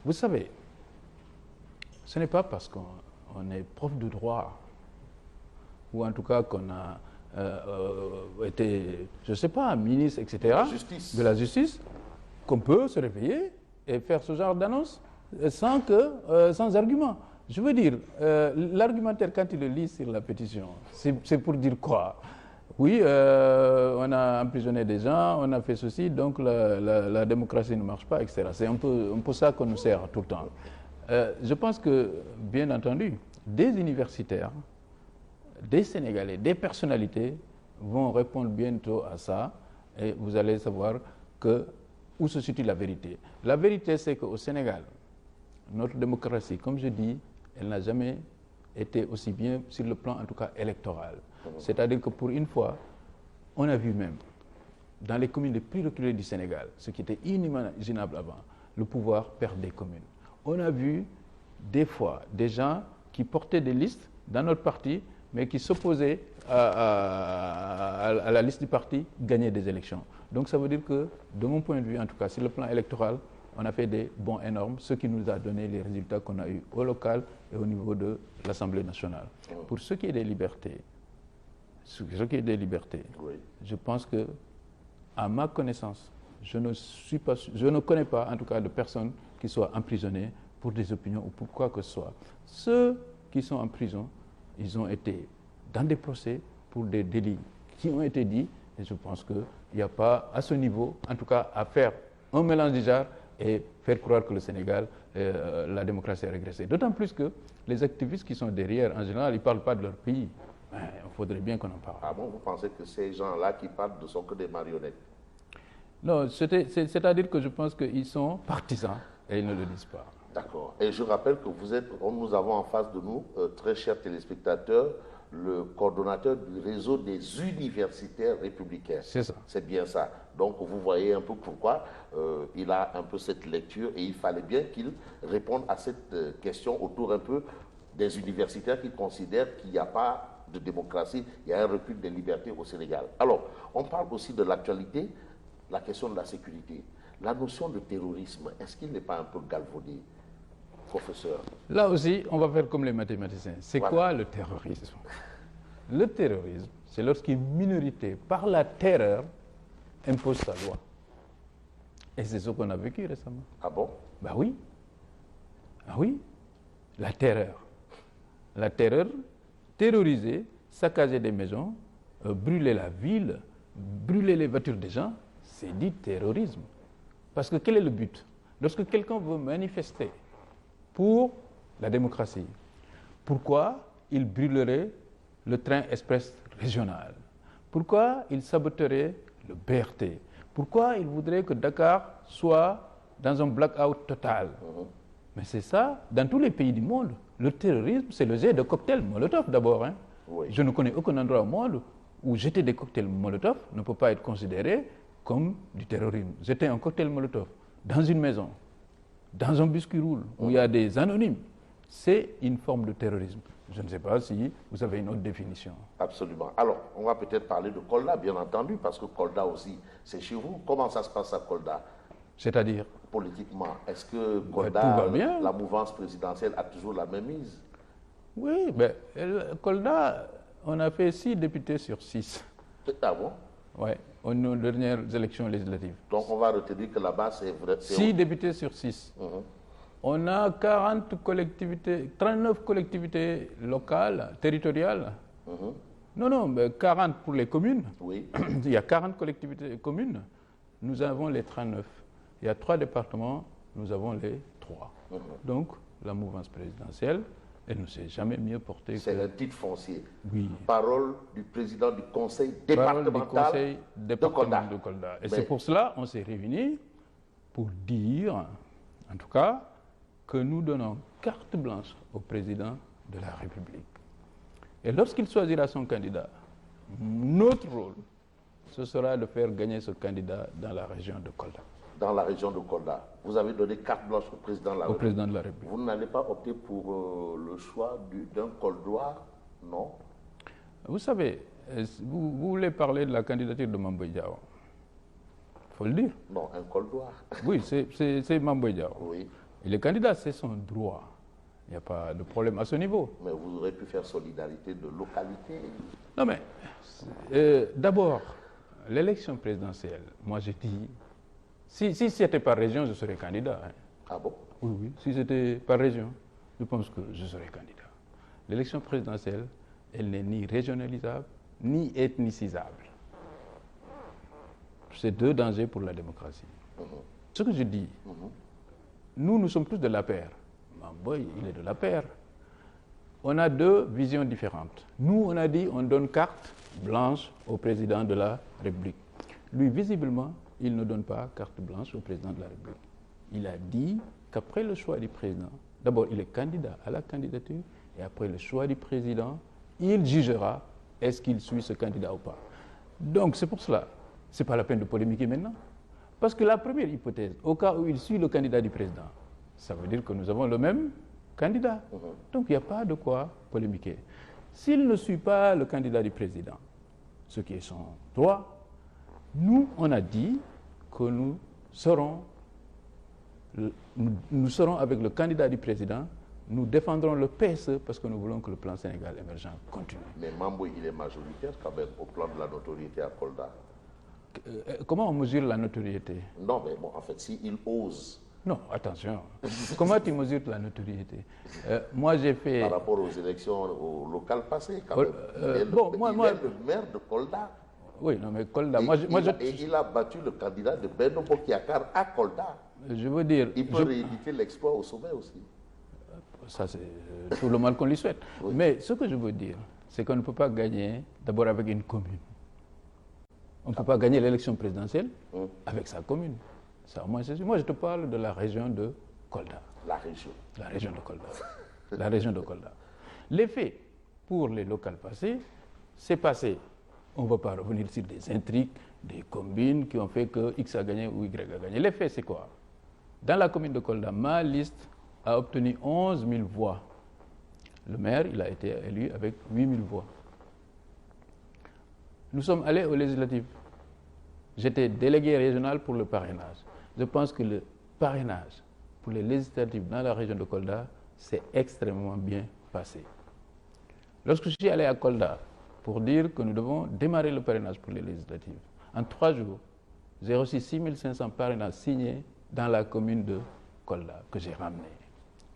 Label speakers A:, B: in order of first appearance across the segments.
A: Vous savez, ce n'est pas parce qu'on est prof de droit, ou en tout cas qu'on a été, je ne sais pas, ministre, etc., de la justice, qu'on peut se réveiller et faire ce genre d'annonce sans argument. Je veux dire, l'argumentaire, quand il le lit sur la pétition, c'est pour dire quoi? Oui, on a emprisonné des gens, on a fait ceci, donc la démocratie ne marche pas, etc. C'est un peu ça qu'on nous sert tout le temps. Je pense que, bien entendu, des universitaires, des Sénégalais, des personnalités vont répondre bientôt à ça et vous allez savoir où se situe la vérité. La vérité, c'est qu'au Sénégal, notre démocratie, comme je dis, elle n'a jamais été aussi bien sur le plan, en tout cas, électoral. C'est-à-dire que pour une fois, on a vu même, dans les communes les plus reculées du Sénégal, ce qui était inimaginable avant, le pouvoir perdre des communes. On a vu des fois des gens qui portaient des listes dans notre parti, mais qui s'opposaient à la liste du parti, gagner des élections. Donc ça veut dire que, de mon point de vue, en tout cas, sur le plan électoral, on a fait des bons énormes, ce qui nous a donné les résultats qu'on a eus au local et au niveau de l'Assemblée nationale. Pour ce qui est des libertés, oui. Je pense que, à ma connaissance, je ne connais pas, en tout cas, de personnes qui soient emprisonnées pour des opinions ou pour quoi que ce soit. Ceux qui sont en prison, ils ont été dans des procès pour des délits qui ont été dits, et je pense qu'il n'y a pas, à ce niveau, en tout cas, à faire un mélange du genre et faire croire que le Sénégal, la démocratie a régressé. D'autant plus que les activistes qui sont derrière, en général, ils ne parlent pas de leur pays. Il faudrait bien qu'on en parle.
B: Ah bon, vous pensez que ces gens-là qui parlent ne sont que des marionnettes?
A: Non, c'est-à-dire que je pense qu'ils sont partisans et ils ne le disent pas.
B: D'accord. Et je rappelle que nous avons en face de nous, très chers téléspectateurs, le coordonnateur du réseau des universitaires républicains.
A: C'est ça.
B: C'est bien ça. Donc vous voyez un peu pourquoi il a un peu cette lecture et il fallait bien qu'il réponde à cette question autour un peu des universitaires qui considèrent qu'il n'y a pas de démocratie, il y a un recul des libertés au Sénégal. Alors, on parle aussi de l'actualité, la question de la sécurité. La notion de terrorisme, est-ce qu'il n'est pas un peu galvaudé, professeur?
A: Là aussi, on va faire comme les mathématiciens. C'est quoi le terrorisme? Le terrorisme, c'est lorsqu'une minorité, par la terreur, impose sa loi. Et c'est ce qu'on a vécu récemment.
B: Ah bon?
A: Ben oui. Ah oui. La terreur. La terreur, terroriser, saccager des maisons, brûler la ville, brûler les voitures des gens, c'est dit terrorisme. Parce que quel est le but? Lorsque quelqu'un veut manifester pour la démocratie, pourquoi il brûlerait le train express régional? Pourquoi il saboterait le BRT? Pourquoi il voudrait que Dakar soit dans un blackout total? Mais c'est ça, dans tous les pays du monde. Le terrorisme, c'est le jet de cocktail Molotov d'abord. Hein. Oui. Je ne connais aucun endroit au monde où jeter des cocktails Molotov ne peut pas être considéré comme du terrorisme. Jeter un cocktail Molotov dans une maison, dans un bus qui roule, où il y a des anonymes, c'est une forme de terrorisme. Je ne sais pas si vous avez une autre définition.
B: Absolument. Alors, on va peut-être parler de Kolda, bien entendu, parce que Kolda aussi, c'est chez vous. Comment ça se passe à Kolda?
A: C'est-à-dire?
B: Politiquement, est-ce que Kolda, la mouvance présidentielle, a toujours la même mise?
A: Oui, mais Kolda, on a fait 6 députés sur 6.
B: Ah bon?
A: Oui, aux dernières élections législatives.
B: Donc on va retenir que là-bas, c'est vrai.
A: 6 députés sur 6. On a 39 collectivités locales, territoriales. Non, mais 40 pour les communes.
B: Oui.
A: Il y a 40 collectivités communes. Nous avons les 39. Il y a 3 départements, nous avons les 3. Donc, la mouvance présidentielle, elle ne s'est jamais mieux portée que...
B: C'est un titre foncier.
A: Oui.
B: Parole du président du conseil départemental de Kolda.
A: Et c'est pour cela qu'on s'est réunis pour dire, en tout cas, que nous donnons carte blanche au président de la République. Et lorsqu'il choisira son candidat, notre rôle, ce sera de faire gagner ce candidat dans la région de Kolda.
B: Dans la région de Kolda. Vous avez donné carte blanche au président de la République.
A: Au président de la République.
B: Vous n'allez pas opter pour le choix d'un Koldois, non?
A: Vous savez, vous voulez parler de la candidature de Mame Boye Diao. Il faut le dire.
B: Non, un Koldois.
A: Oui, c'est Mame Boye Diao.
B: Oui.
A: Il est candidat, c'est son droit. Il n'y a pas de problème à ce niveau.
B: Mais vous aurez pu faire solidarité de localité.
A: Non mais, d'abord, l'élection présidentielle, moi je dis, si c'était par région, je serais candidat. Hein.
B: Ah bon?
A: Oui, oui, si c'était par région, je pense que je serais candidat. L'élection présidentielle, elle n'est ni régionalisable, ni ethnicisable. C'est deux dangers pour la démocratie. Ce que je dis, nous sommes tous de l'APR. Mamboy, il est de l'APR. On a deux visions différentes. Nous, on a dit on donne carte blanche au président de la République. Lui, visiblement, il ne donne pas carte blanche au président de la République. Il a dit qu'après le choix du président, d'abord, il est candidat à la candidature, et après le choix du président, il jugera est-ce qu'il suit ce candidat ou pas. Donc, c'est pour cela, ce n'est pas la peine de polémiquer maintenant. Parce que la première hypothèse, au cas où il suit le candidat du président, ça veut dire que nous avons le même candidat. Donc, il n'y a pas de quoi polémiquer. S'il ne suit pas le candidat du président, ce qui est son droit, nous, on a dit que nous serons avec le candidat du président, nous défendrons le PSE parce que nous voulons que le plan Sénégal émergent continue.
B: Mais Mamboy, il est majoritaire quand même au plan de la notoriété à Kolda.
A: Comment on mesure la notoriété?
B: Non, mais bon, en fait, s'il ose.
A: Non, attention. Comment tu mesures la notoriété? Moi, j'ai fait...
B: Par rapport aux élections locales passées, quand même. Il est le maire de Kolda.
A: Oui, non, mais Kolda...
B: Et il a battu le candidat de Benno Bokk-Yakaar à Kolda.
A: Je veux dire...
B: Il peut rééditer l'exploit au sommet aussi.
A: Ça, c'est tout le mal qu'on lui souhaite. Oui. Mais ce que je veux dire, c'est qu'on ne peut pas gagner d'abord avec une commune. On ne peut pas gagner l'élection présidentielle avec sa commune. Ça, moi, je te parle de la région de Kolda.
B: La région.
A: La région de Kolda. La région de Kolda. L'effet pour les locales passées, c'est passé. On ne va pas revenir sur des intrigues, des combines qui ont fait que X a gagné ou Y a gagné. L'effet, c'est quoi? Dans la commune de Kolda, ma liste a obtenu 11 000 voix. Le maire, il a été élu avec 8 000 voix. Nous sommes allés aux législatives. J'étais délégué régional pour le parrainage. Je pense que le parrainage pour les législatives dans la région de Kolda s'est extrêmement bien passé. Lorsque je suis allé à Kolda pour dire que nous devons démarrer le parrainage pour les législatives, en 3 jours, j'ai reçu 6 500 parrainages signés dans la commune de Kolda que j'ai ramené.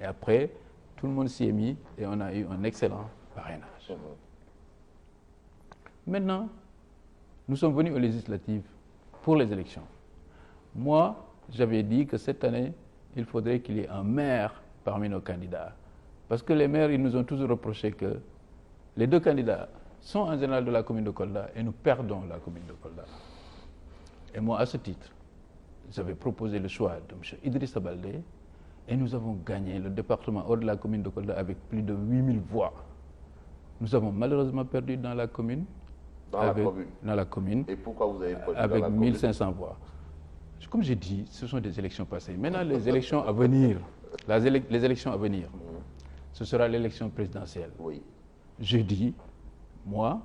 A: Et après, tout le monde s'y est mis et on a eu un excellent parrainage. Maintenant, nous sommes venus aux législatives pour les élections. Moi, j'avais dit que cette année, il faudrait qu'il y ait un maire parmi nos candidats. Parce que les maires, ils nous ont toujours reproché que les deux candidats sont en général de la commune de Kolda et nous perdons la commune de Kolda. Et moi, à ce titre, j'avais proposé le choix de M. Idrissa Baldé et nous avons gagné le département hors de la commune de Kolda avec plus de 8 000 voix. Nous avons malheureusement perdu dans la commune. Dans la commune.
B: Et pourquoi vous avez perdu
A: avec
B: dans la
A: 1500 voix. Comme j'ai dit, ce sont des élections passées. Maintenant, les élections à venir, les élections à venir, ce sera l'élection présidentielle.
B: Oui.
A: Je dis, moi,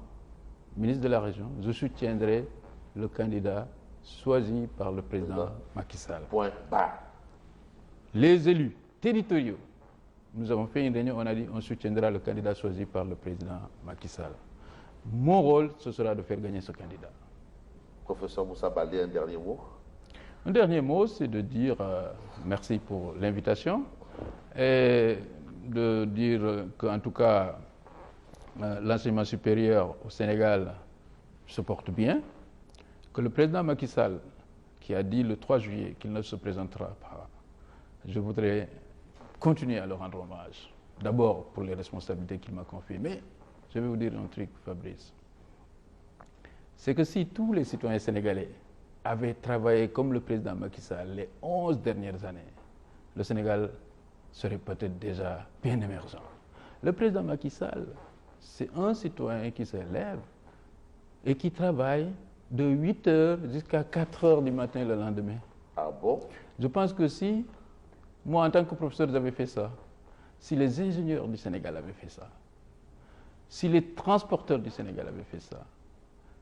A: ministre de la région, je soutiendrai le candidat choisi par le président Macky Sall.
B: Point barre.
A: Les élus territoriaux, nous avons fait une réunion, on a dit on soutiendra le candidat choisi par le président Macky Sall. Mon rôle, ce sera de faire gagner ce candidat.
B: Professeur Moussa Baldé, un dernier mot?
A: Un dernier mot, c'est de dire merci pour l'invitation et de dire qu'en tout cas, l'enseignement supérieur au Sénégal se porte bien, que le président Macky Sall, qui a dit le 3 juillet qu'il ne se présentera pas, je voudrais continuer à leur rendre hommage. D'abord pour les responsabilités qu'il m'a confiées, mais je vais vous dire un truc, Fabrice. C'est que si tous les citoyens sénégalais avaient travaillé comme le président Macky Sall les 11 dernières années, le Sénégal serait peut-être déjà bien émergent. Le président Macky Sall, c'est un citoyen qui se lève et qui travaille de 8 heures jusqu'à 4 heures du matin le lendemain.
B: Ah bon?
A: Je pense que si, moi en tant que professeur, j'avais fait ça, si les ingénieurs du Sénégal avaient fait ça, si les transporteurs du Sénégal avaient fait ça,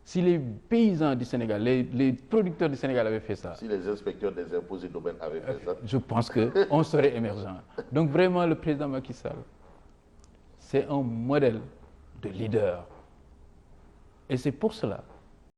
A: Si les paysans du Sénégal, les producteurs du Sénégal avaient fait ça.
B: Si les inspecteurs des impôts et domaines avaient fait ça.
A: Je pense qu'on serait émergent. Donc vraiment, le président Macky Sall, c'est un modèle de leader. Et c'est pour cela